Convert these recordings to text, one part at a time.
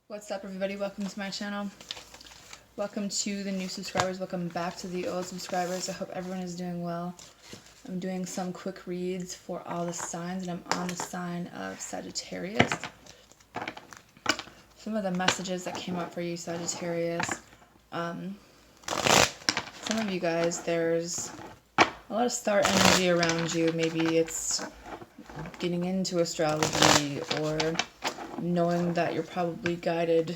What's up, everybody? Welcome to my channel. Welcome to the new subscribers. Welcome back to the old subscribers. I hope everyone is doing well. I'm doing some quick reads for all the signs, and I'm on the sign of Sagittarius. Some of the messages that came up for you, Sagittarius. Some of you guys, there's a lot of star energy around you. Maybe it's getting into astrology or knowing that you're probably guided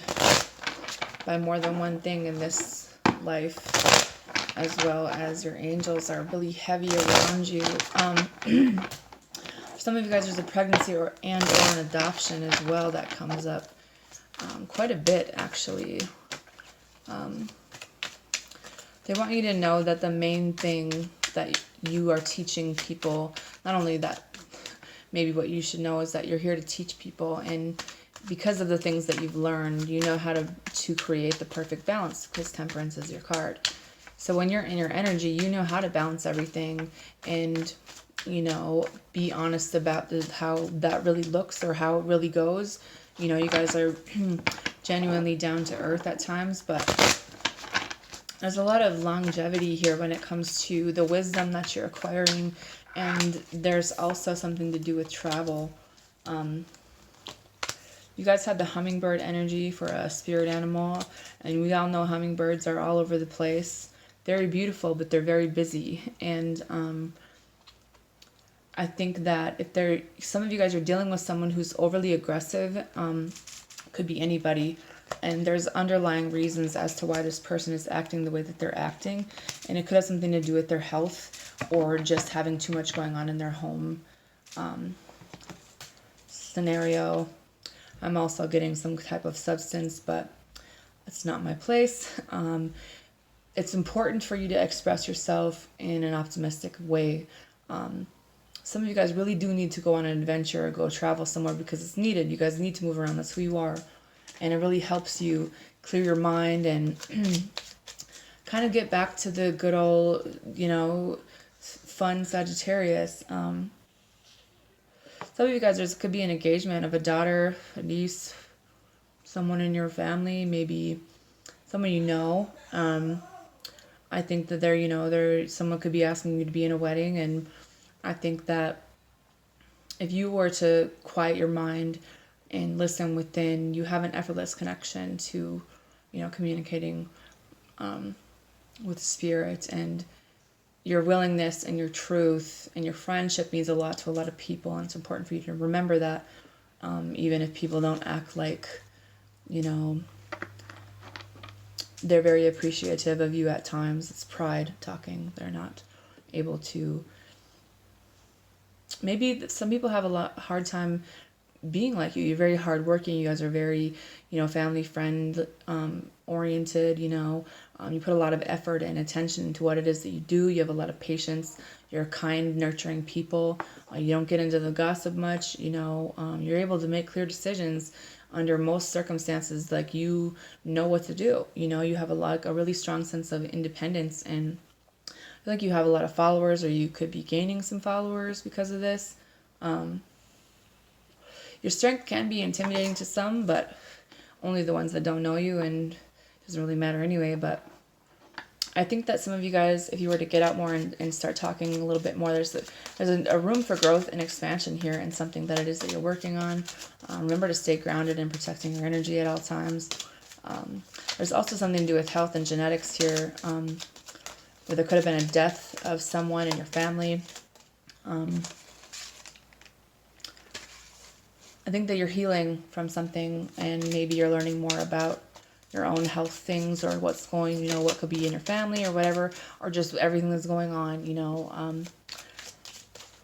by more than one thing in this life, as well as your angels are really heavy around you. For some of you guys, there's a pregnancy or an adoption as well that comes up quite a bit, actually. They want you to know that the main thing that you are teaching people, not only that, maybe what you should know is that you're here to teach people, and because of the things that you've learned, you know how to create the perfect balance, because Temperance is your card. So when you're in your energy, you know how to balance everything and, you know, be honest about how that really looks or how it really goes. You know, you guys are genuinely down to earth at times, but there's a lot of longevity here when it comes to the wisdom that you're acquiring. And there's also something to do with travel. You guys have the hummingbird energy for a spirit animal. And we all know hummingbirds are all over the place. Very beautiful, but they're very busy. And I think that if some of you guys are dealing with someone who's overly aggressive, could be anybody. And there's underlying reasons as to why this person is acting the way that they're acting. And it could have something to do with their health or just having too much going on in their home scenario. I'm also getting some type of substance, but it's not my place. It's important for you to express yourself in an optimistic way. Some of you guys really do need to go on an adventure or go travel somewhere because it's needed. You guys need to move around. That's who you are. And it really helps you clear your mind and kind of get back to the good old, you know, fun Sagittarius. Some of you guys, there could be an engagement of a daughter, a niece, someone in your family, maybe someone you know. I think that someone could be asking you to be in a wedding, and I think that if you were to quiet your mind and listen within, you have an effortless connection to, you know, communicating with spirit, and your willingness and your truth and your friendship means a lot to a lot of people, and it's important for you to remember that, even if people don't act like, you know, they're very appreciative of you at times. It's pride talking. They're not able to. Maybe some people have hard time being like you. You're very hardworking. You guys are very, you know, family friend oriented. You know, you put a lot of effort and attention into what it is that you do. You have a lot of patience. You're kind, nurturing people. You don't get into the gossip much. You know, you're able to make clear decisions under most circumstances. Like, you know what to do. You know, you have a really strong sense of independence, and I feel like you have a lot of followers, or you could be gaining some followers because of this. Your strength can be intimidating to some, but only the ones that don't know you, and it doesn't really matter anyway. But I think that some of you guys, if you were to get out more and start talking a little bit more, there's a room for growth and expansion here, and something that it is that you're working on. Remember to stay grounded and protecting your energy at all times. There's also something to do with health and genetics here, where there could have been a death of someone in your family. I think that you're healing from something, and maybe you're learning more about your own health things, or what's going, you know, what could be in your family or whatever, or just everything that's going on, you know.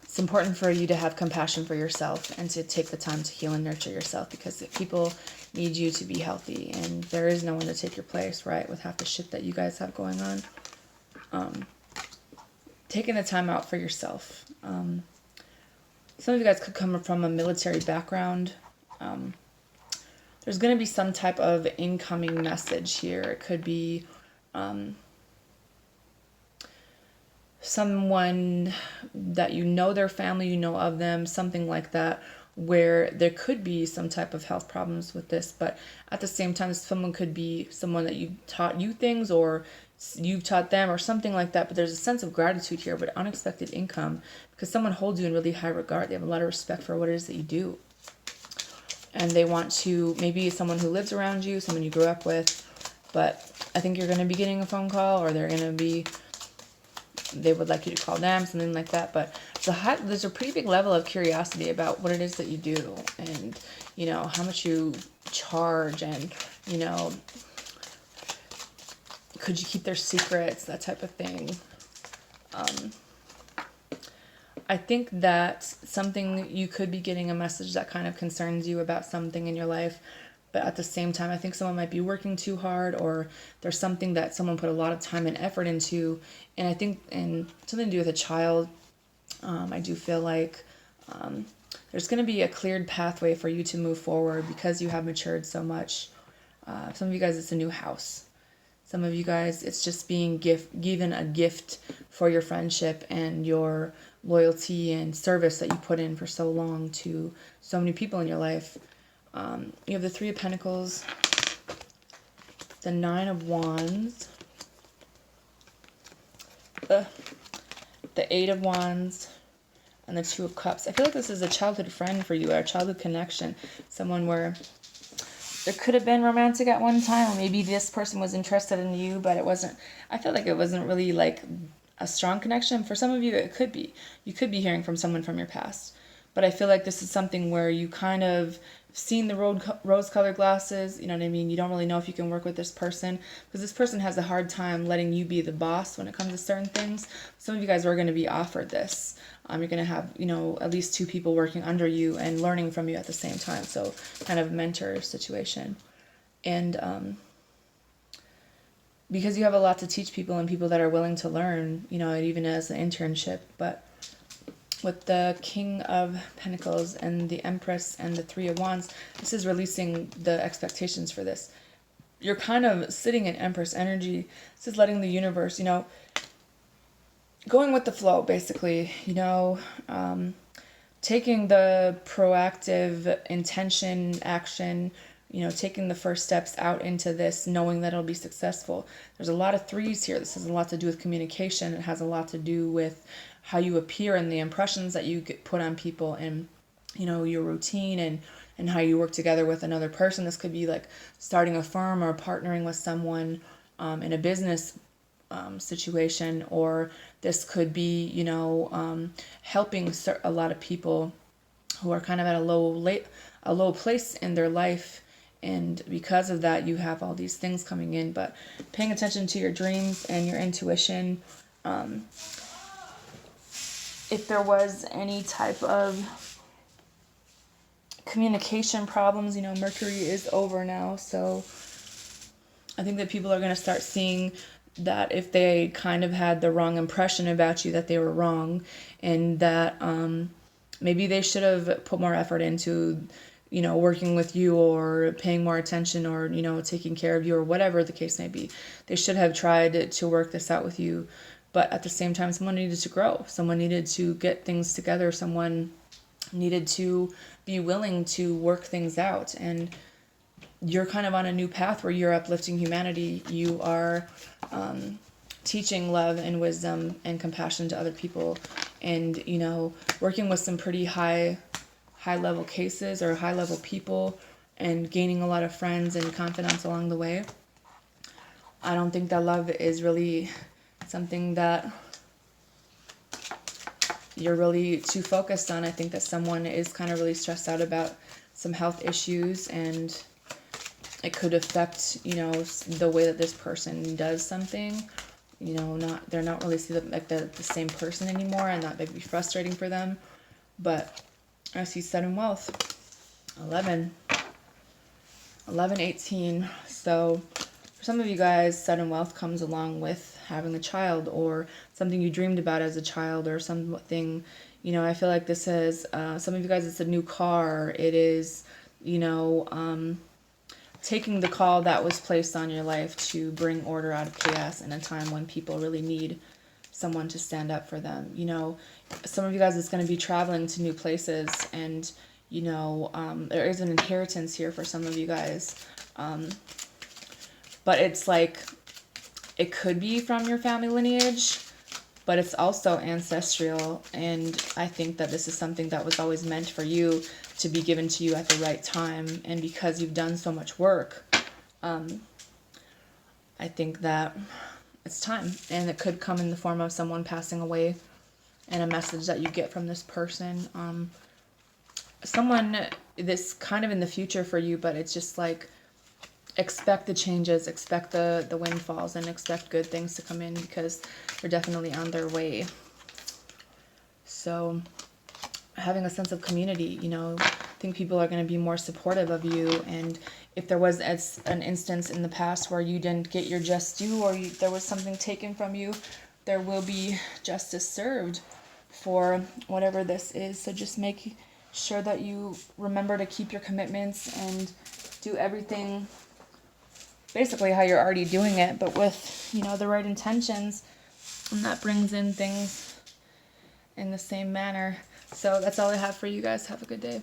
It's important for you to have compassion for yourself and to take the time to heal and nurture yourself, because people need you to be healthy, and there is no one to take your place, right, with half the shit that you guys have going on. Taking the time out for yourself. Some of you guys could come from a military background. There's going to be some type of incoming message here. It could be someone that you know, their family, you know of them, something like that. where there could be some type of health problems with this, but at the same time, someone could be someone that you taught you things, or you've taught them, or something like that. But there's a sense of gratitude here, but unexpected income, because someone holds you in really high regard. They have a lot of respect for what it is that you do. And they want to, maybe someone who lives around you, someone you grew up with, but I think you're going to be getting a phone call, or they would like you to call them, something like that. But there's a pretty big level of curiosity about what it is that you do, and, you know, how much you charge, and, you know, could you keep their secrets, that type of thing. I think that something, you could be getting a message that kind of concerns you about something in your life, but at the same time, I think someone might be working too hard, or there's something that someone put a lot of time and effort into, and I think, and something to do with a child. I do feel like there's going to be a cleared pathway for you to move forward because you have matured so much. Some of you guys, it's a new house. Some of you guys, it's just being given a gift for your friendship and your loyalty and service that you put in for so long to so many people in your life. You have the Three of Pentacles, the Nine of Wands, the Eight of Wands, and the Two of Cups. I feel like this is a childhood friend for you, or a childhood connection. Someone where there could have been romantic at one time, or maybe this person was interested in you, but it wasn't. I feel like it wasn't really like a strong connection. For some of you, it could be. You could be hearing from someone from your past. But I feel like this is something where you kind of seen the rose-colored glasses, you know what I mean? You don't really know if you can work with this person, because this person has a hard time letting you be the boss when it comes to certain things. Some of you guys are going to be offered this. You're going to have, you know, at least two people working under you and learning from you at the same time. So kind of a mentor situation. And because you have a lot to teach people, and people that are willing to learn, you know, even as an internship. But with the King of Pentacles and the Empress and the Three of Wands, this is releasing the expectations for this. You're kind of sitting in Empress energy. This is letting the universe, you know, going with the flow, basically, you know, taking the proactive intention, action, you know, taking the first steps out into this, knowing that it'll be successful. There's a lot of threes here. This has a lot to do with communication. It has a lot to do with how you appear and the impressions that you get put on people, and, you know, your routine, and how you work together with another person. This could be like starting a firm or partnering with someone in a business situation, or this could be, you know, helping a lot of people who are kind of at a low place in their life, and because of that, you have all these things coming in. But paying attention to your dreams and your intuition. If there was any type of communication problems, you know, Mercury is over now, so I think that people are going to start seeing that if they kind of had the wrong impression about you, that they were wrong, and that maybe they should have put more effort into, you know, working with you, or paying more attention, or, you know, taking care of you, or whatever the case may be. They should have tried to work this out with you. But at the same time, someone needed to grow. Someone needed to get things together. Someone needed to be willing to work things out. And you're kind of on a new path where you're uplifting humanity. You are teaching love and wisdom and compassion to other people. And, you know, working with some pretty high level cases, or high level people, and gaining a lot of friends and confidants along the way. I don't think that love is really something that you're really too focused on. I think that someone is kind of really stressed out about some health issues, and it could affect, you know, the way that this person does something. You know, they're not really like the same person anymore, and that might be frustrating for them. But I see sudden wealth, 11, 18. So for some of you guys, sudden wealth comes along with having a child, or something you dreamed about as a child, or something, you know, I feel like this is, some of you guys, it's a new car. It is, you know, taking the call that was placed on your life to bring order out of chaos in a time when people really need someone to stand up for them. You know, some of you guys, it's going to be traveling to new places, and, you know, there is an inheritance here for some of you guys. But it's like, it could be from your family lineage, but it's also ancestral. And I think that this is something that was always meant for you to be given to you at the right time. And because you've done so much work, I think that it's time. And it could come in the form of someone passing away and a message that you get from this person. Someone this kind of in the future for you, but it's just like, expect the changes, expect the windfalls, and expect good things to come in, because they're definitely on their way. So having a sense of community, you know, I think people are going to be more supportive of you. And if there was an instance in the past where you didn't get your just due, or there was something taken from you, there will be justice served for whatever this is. So just make sure that you remember to keep your commitments and do everything basically how you're already doing it, but with, you know, the right intentions, and that brings in things in the same manner. So that's all I have for you guys. Have a good day.